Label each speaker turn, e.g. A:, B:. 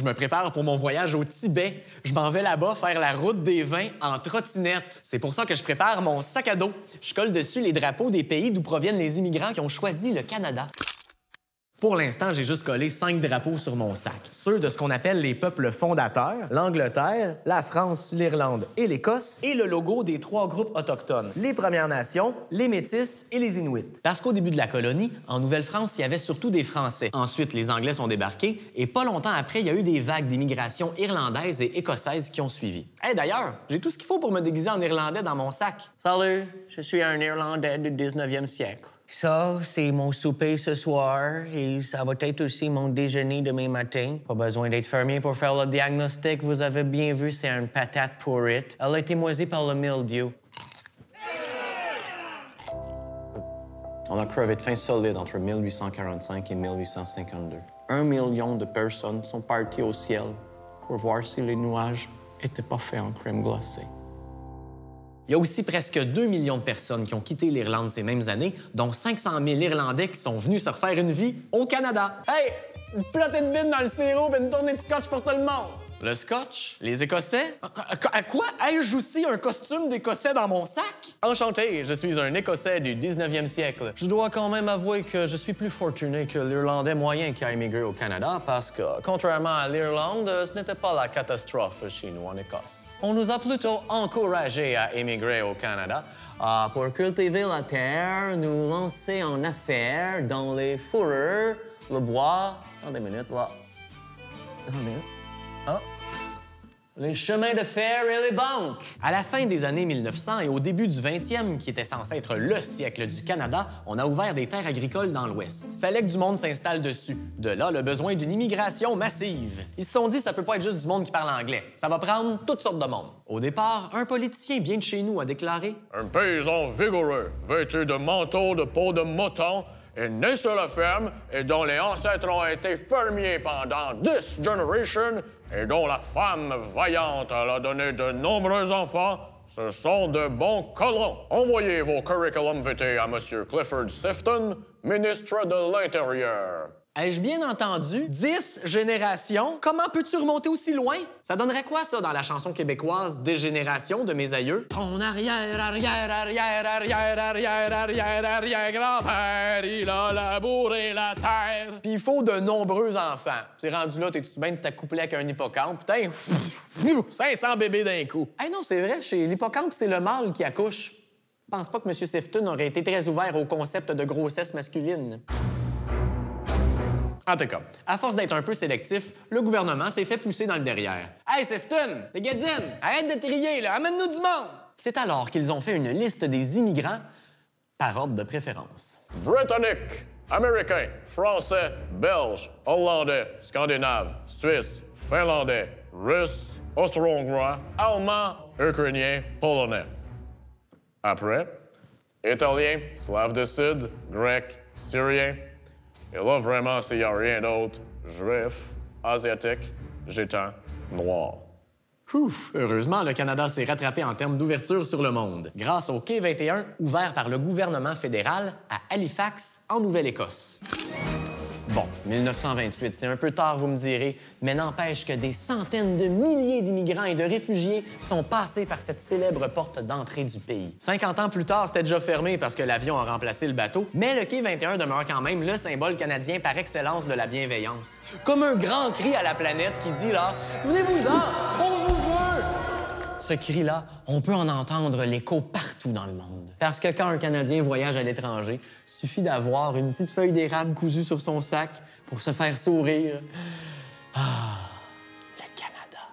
A: me prépare pour mon voyage au Tibet. Je m'en vais là-bas faire la route des vins en trottinette. C'est pour ça que je prépare mon sac à dos. Je colle dessus les drapeaux des pays d'où proviennent les immigrants qui ont choisi le Canada. Pour l'instant, j'ai juste collé 5 drapeaux sur mon sac. Ceux de ce qu'on appelle les peuples fondateurs, l'Angleterre, la France, l'Irlande et l'Écosse, et le logo des 3 groupes autochtones, les Premières Nations, les Métis et les Inuits. Parce qu'au début de la colonie, en Nouvelle-France, il y avait surtout des Français. Ensuite, les Anglais sont débarqués, et pas longtemps après, il y a eu des vagues d'immigration irlandaise et écossaise qui ont suivi. Hey, d'ailleurs, j'ai tout ce qu'il faut pour me déguiser en Irlandais dans mon sac. Salut, je suis un Irlandais du 19e siècle. Ça, c'est mon souper ce soir et ça va être aussi mon déjeuner demain matin. Pas besoin d'être fermier pour faire le diagnostic. Vous avez bien vu, c'est une patate pourrite. Elle a été moisie par le mildiou. On a crevé de faim solide entre 1845 et 1852. 1 million de personnes sont parties au ciel pour voir si les nuages étaient pas faits en crème glacée. Il y a aussi presque 2 millions de personnes qui ont quitté l'Irlande ces mêmes années, dont 500 000 Irlandais qui sont venus se refaire une vie au Canada. Hey! Une plotée de bine dans le sirop et une tournée de scotch pour tout le monde! Le scotch? Les Écossais? À quoi? Ai-je aussi un costume d'Écossais dans mon sac? Enchanté, je suis un Écossais du 19e siècle. Je dois quand même avouer que je suis plus fortuné que l'Irlandais moyen qui a immigré au Canada parce que, contrairement à l'Irlande, ce n'était pas la catastrophe chez nous en Écosse. On nous a plutôt encouragés à émigrer au Canada pour cultiver la terre, nous lancer en affaires dans les fourrures, le bois... Attendez une minute, là. Attendez une minute. Ah. Les chemins de fer et les banques. À la fin des années 1900 et au début du 20e, qui était censé être le siècle du Canada, on a ouvert des terres agricoles dans l'Ouest. Fallait que du monde s'installe dessus. De là, le besoin d'une immigration massive. Ils se sont dit, ça peut pas être juste du monde qui parle anglais. Ça va prendre toutes sortes de monde. Au départ, un politicien bien de chez nous a déclaré « Un paysan vigoureux, vêtu de manteau de peau de mouton, est né sur la ferme et dont les ancêtres ont été fermiers pendant 10 générations et dont la femme vaillante a donné de nombreux enfants, ce sont de bons colons. Envoyez vos curriculum vitae à M. Clifford Sifton, ministre de l'Intérieur. » Ai-je bien entendu? 10 générations? Comment peux-tu remonter aussi loin? Ça donnerait quoi, ça, dans la chanson québécoise « Des générations » de mes aïeux? Ton arrière-grand-père, il a labouré la terre. Puis il faut de nombreux enfants. Tu es rendu là, t'es-tu bien de t'accoupler avec un hippocampe? Putain, 500 bébés d'un coup. Hey non, c'est vrai, chez l'hippocampe, c'est le mâle qui accouche. Je pense pas que M. Sifton aurait été très ouvert au concept de grossesse masculine. En tout cas, à force d'être un peu sélectif, le gouvernement s'est fait pousser dans le derrière. « Hey, Sifton, t'es gadine! Arrête de trier, là! Amène-nous du monde! » C'est alors qu'ils ont fait une liste des immigrants par ordre de préférence. Britannique, Américain, Français, Belge, Hollandais, Scandinave, Suisse, Finlandais, Russe, Austro-Hongrois, Allemand, Ukrainien, Polonais. Après, Italien, Slave du Sud, Grec, Syrien. Et là, vraiment, s'il n'y a rien d'autre, juif, asiatique, gitan, noir. Ouf, heureusement, le Canada s'est rattrapé en termes d'ouverture sur le monde, grâce au Quai 21, ouvert par le gouvernement fédéral à Halifax, en Nouvelle-Écosse. Bon, 1928, c'est un peu tard, vous me direz, mais n'empêche que des centaines de milliers d'immigrants et de réfugiés sont passés par cette célèbre porte d'entrée du pays. 50 ans plus tard, c'était déjà fermé parce que l'avion a remplacé le bateau, mais le Quai 21 demeure quand même le symbole canadien par excellence de la bienveillance. Comme un grand cri à la planète qui dit là « Venez-vous-en, on vous veut! » Ce cri-là, on peut en entendre l'écho partout dans le monde. Parce que quand un Canadien voyage à l'étranger, il suffit d'avoir une petite feuille d'érable cousue sur son sac pour se faire sourire. Ah, le Canada.